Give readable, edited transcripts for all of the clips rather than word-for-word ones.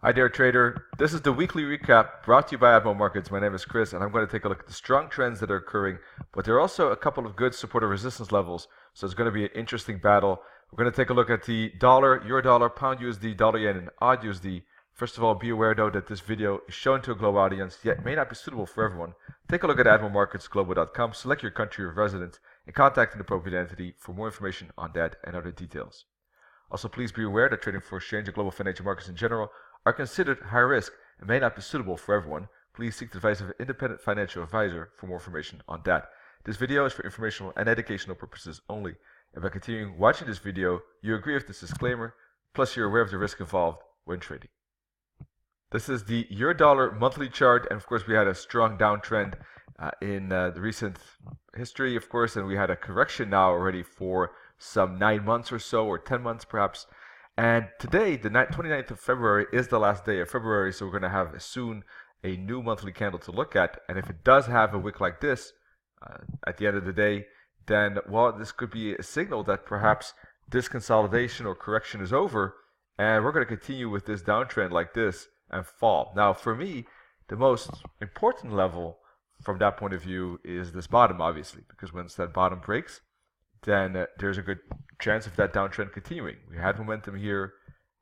Hi there, trader. This is the weekly recap brought to you by Admo Markets. My name is Chris, and I'm going to take a look at the strong trends that are occurring, but there are also a couple of good support and resistance levels, so it's going to be an interesting battle. We're going to take a look at the dollar, euro dollar, pound USD, dollar yen, and AUDUSD. First of all, be aware though that this video is shown to a global audience, yet may not be suitable for everyone. Take a look at admomarketsglobal.com, select your country of residence, and contact an appropriate entity for more information on that and other details. Also, please be aware that trading for exchange and global financial markets in general are considered high risk and may not be suitable for everyone. Please seek the advice of an independent financial advisor for more information on that. This video is for informational and educational purposes only. And by continuing watching this video, you agree with this disclaimer, plus you're aware of the risk involved when trading. This is the euro dollar monthly chart, and of course we had a strong downtrend in the recent history, of course, and we had a correction now already for some 9 months or so, or 10 months perhaps. And today, the 29th of February, is the last day of February, so we're going to have soon a new monthly candle to look at. And if it does have a wick like this at the end of the day, then, well, this could be a signal that perhaps this consolidation or correction is over, and we're going to continue with this downtrend like this and fall. Now, for me, the most important level from that point of view is this bottom, obviously, because once that bottom breaks, then there's a good chance of that downtrend continuing. We had momentum here.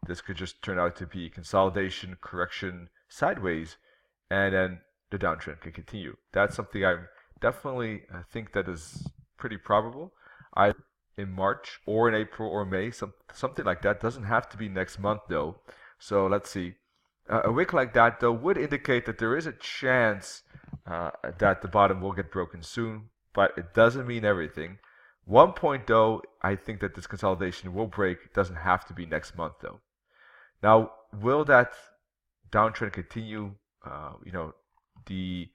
This could just turn out to be consolidation, correction, sideways, and then the downtrend can continue. That's something I definitely think that is pretty probable. Either in March or in April or May, something like that. Doesn't have to be next month though. So let's see. A wick like that though would indicate that there is a chance that the bottom will get broken soon, but it doesn't mean everything. One point though, I think that this consolidation will break. It doesn't have to be next month though. Now, will that downtrend continue? The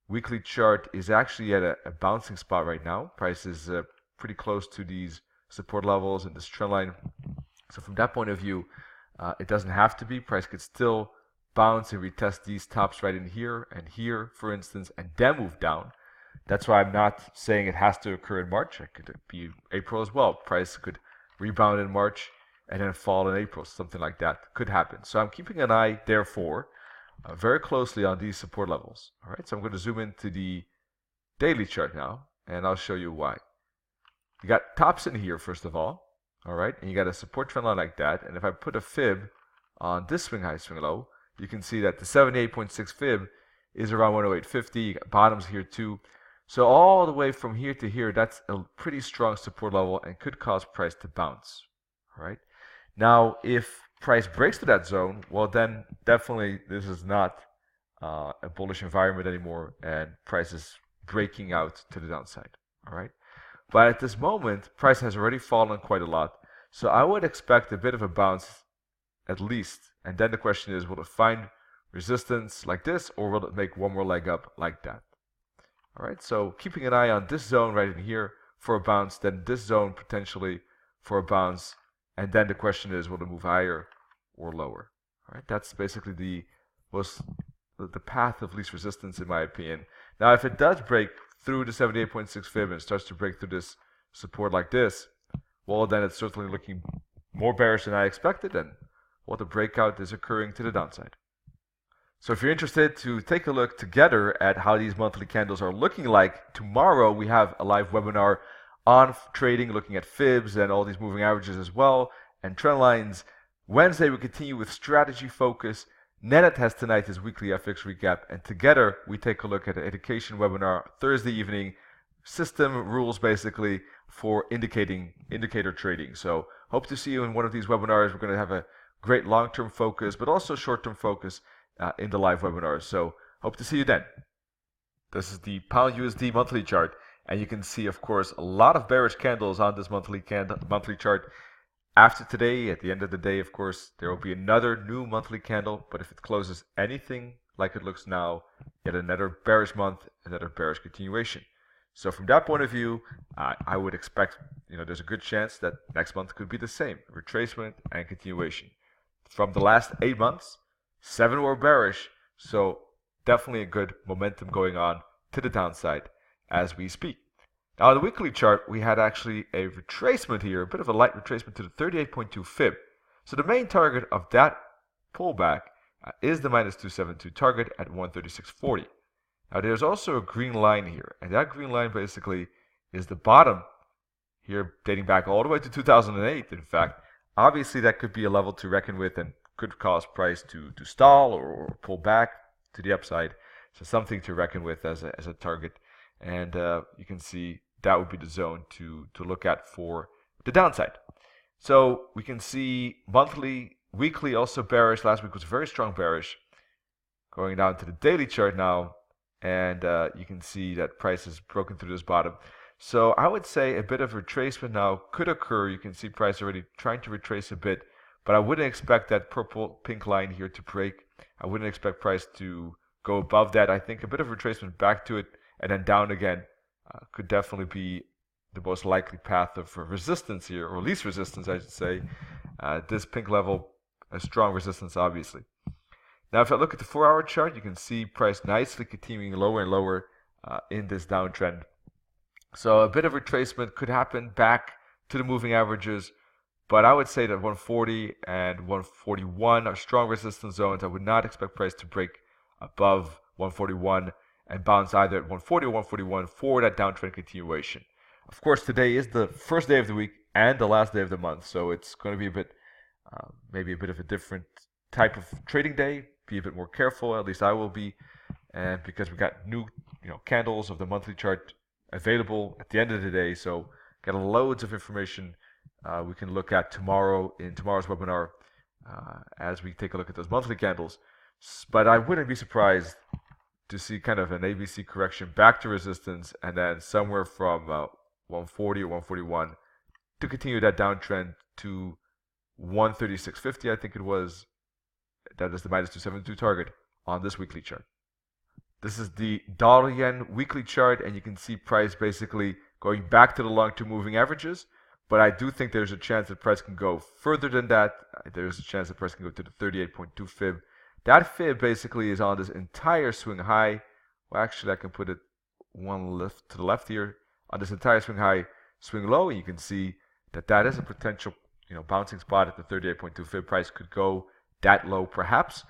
weekly chart is actually at a bouncing spot right now. Price is pretty close to these support levels and this trend line. So from that point of view, it doesn't have to be. Price could still bounce and retest these tops right in here and here, for instance, and then move down. That's why I'm not saying it has to occur in March. It could be April as well. Price could rebound in March and then fall in April. Something like that could happen. So I'm keeping an eye, therefore, very closely on these support levels. All right, so I'm going to zoom into the daily chart now, and I'll show you why. You got tops in here, first of all. All right, and you got a support trend line like that. And if I put a fib on this swing high, swing low, you can see that the 78.6 fib is around 108.50. You got bottoms here too. So all the way from here to here, that's a pretty strong support level and could cause price to bounce. All right. Now, if price breaks to that zone, well, then definitely this is not a bullish environment anymore, and price is breaking out to the downside. All right. But at this moment, price has already fallen quite a lot. So I would expect a bit of a bounce at least. And then the question is, will it find resistance like this, or will it make one more leg up like that? All right, so keeping an eye on this zone right in here for a bounce, then this zone potentially for a bounce, and then the question is, will it move higher or lower? All right, that's basically the path of least resistance in my opinion. Now, if it does break through the 78.6 fib and starts to break through this support like this, well, then it's certainly looking more bearish than I expected, and well, the breakout is occurring to the downside. So if you're interested to take a look together at how these monthly candles are looking like, tomorrow we have a live webinar on trading, looking at fibs and all these moving averages as well, and trend lines. Wednesday we continue with strategy focus. Nenet has tonight his weekly FX recap, and together we take a look at an education webinar Thursday evening, system rules basically for indicator trading. So hope to see you in one of these webinars. We're going to have a great long-term focus, but also short-term focus in the live webinars. So hope to see you then. This is the pound USD monthly chart, and you can see, of course, a lot of bearish candles on this monthly chart. After today, at the end of the day, of course, there will be another new monthly candle, but if it closes anything like it looks now, yet another bearish month, another bearish continuation. So from that point of view, I would expect, there's a good chance that next month could be the same, retracement and continuation. From the last 8 months, 7 were bearish, so definitely a good momentum going on to the downside as we speak. Now, on the weekly chart, we had actually a retracement here, a bit of a light retracement to the 38.2 fib. So the main target of that pullback is the minus 272 target at 136.40. Now there's also a green line here, and that green line basically is the bottom here, dating back all the way to 2008. In fact, obviously that could be a level to reckon with and could cause price to stall or pull back to the upside. So something to reckon with as a target, and you can see that would be the zone to look at for the downside. So we can see monthly, weekly also bearish. Last week was very strong bearish. Going down to the daily chart now, and you can see that price has broken through this bottom. So I would say a bit of retracement now could occur. You can see price already trying to retrace a bit, but I wouldn't expect that purple pink line here to break. I wouldn't expect price to go above that. I think a bit of retracement back to it and then down again could definitely be the most likely path of resistance here, or least resistance I should say. This pink level, a strong resistance obviously. Now if I look at the 4-hour chart, you can see price nicely continuing lower and lower in this downtrend. So a bit of retracement could happen back to the moving averages, but I would say that 140 and 141 are strong resistance zones. I would not expect price to break above 141 and bounce either at 140 or 141 for that downtrend continuation. Of course, today is the first day of the week and the last day of the month, so it's going to be a bit, maybe a bit of a different type of trading day. Be a bit more careful, at least I will be, and because we got new, candles of the monthly chart available at the end of the day, so got loads of information we can look at tomorrow in tomorrow's webinar as we take a look at those monthly candles. But I wouldn't be surprised to see kind of an ABC correction back to resistance, and then somewhere from 140 or 141 to continue that downtrend to 136.50, I think it was. That is the minus 272 target on this weekly chart. This is the dollar-yen weekly chart, and you can see price basically going back to the long-term moving averages. But I do think there's a chance that price can go further than that. There's a chance that price can go to the 38.2 fib. That fib basically is on this entire swing high. Well, actually, I can put it one left to the left here. On this entire swing high, swing low, and you can see that that is a potential, bouncing spot at the 38.2 fib. Price could go that low, perhaps.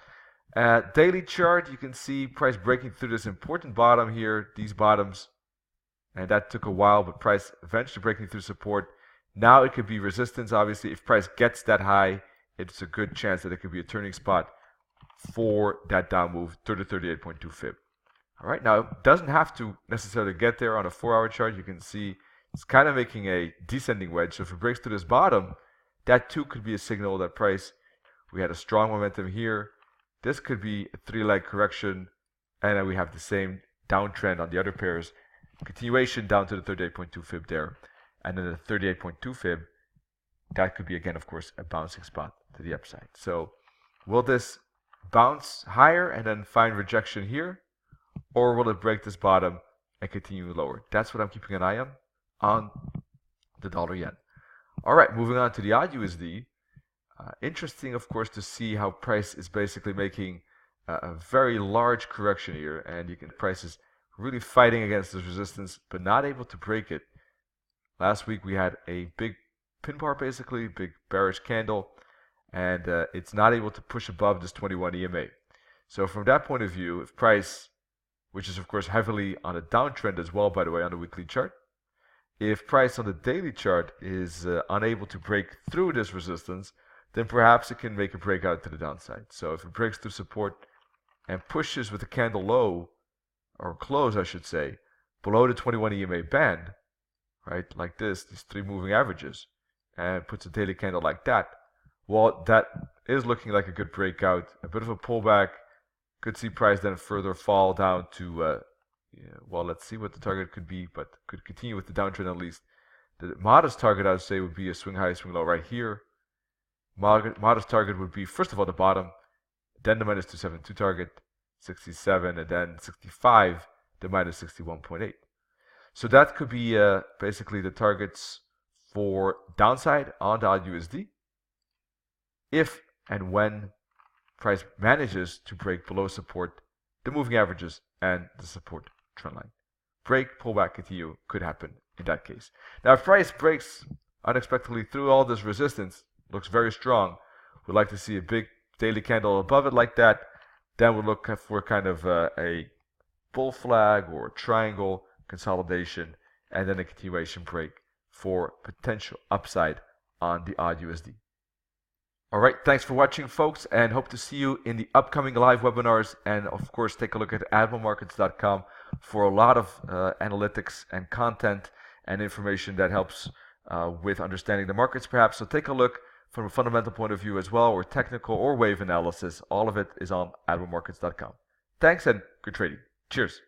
Daily chart, you can see price breaking through this important bottom here, these bottoms, and that took a while, but price eventually breaking through support. Now it could be resistance. Obviously, if price gets that high, it's a good chance that it could be a turning spot for that down move to the 38.2 fib. All right, now it doesn't have to necessarily get there. On a 4-hour chart, you can see it's kind of making a descending wedge. So if it breaks through this bottom, that too could be a signal that price, we had a strong momentum here. This could be a 3-leg correction, and then we have the same downtrend on the other pairs. Continuation down to the 38.2 fib there. And then the 38.2 fib, that could be again, of course, a bouncing spot to the upside. So will this bounce higher and then find rejection here? Or will it break this bottom and continue lower? That's what I'm keeping an eye on the dollar-yen. All right, moving on to the AUDUSD. Interesting, of course, to see how price is basically making a very large correction here. And price is really fighting against this resistance, but not able to break it. Last week we had a big pin bar, basically, big bearish candle, and it's not able to push above this 21 EMA. So from that point of view, if price, which is of course heavily on a downtrend as well, by the way, on the weekly chart, if price on the daily chart is unable to break through this resistance, then perhaps it can make a breakout to the downside. So if it breaks through support and pushes with a candle low, or close I should say, below the 21 EMA band, right, like this, these 3 moving averages, and puts a daily candle like that, well, that is looking like a good breakout. A bit of a pullback. Could see price then further fall down to, well, let's see what the target could be, but could continue with the downtrend at least. The modest target, I would say, would be a swing high, swing low right here. Modest target would be, first of all, the bottom, then the minus 272 target, 67, and then 65, the minus 61.8. So that could be basically the targets for downside on the AUDUSD if and when price manages to break below support, the moving averages, and the support trend line. Break, pullback, continue could happen in that case. Now, if price breaks unexpectedly through all this resistance, looks very strong, we'd like to see a big daily candle above it like that, then we'll look for kind of a bull flag or a triangle consolidation, and then a continuation break for potential upside on the AUDUSD. All right, thanks for watching, folks, and hope to see you in the upcoming live webinars. And of course, take a look at admiralmarkets.com for a lot of analytics and content and information that helps with understanding the markets, perhaps. So take a look from a fundamental point of view as well, or technical or wave analysis. All of it is on admiralmarkets.com. Thanks and good trading. Cheers.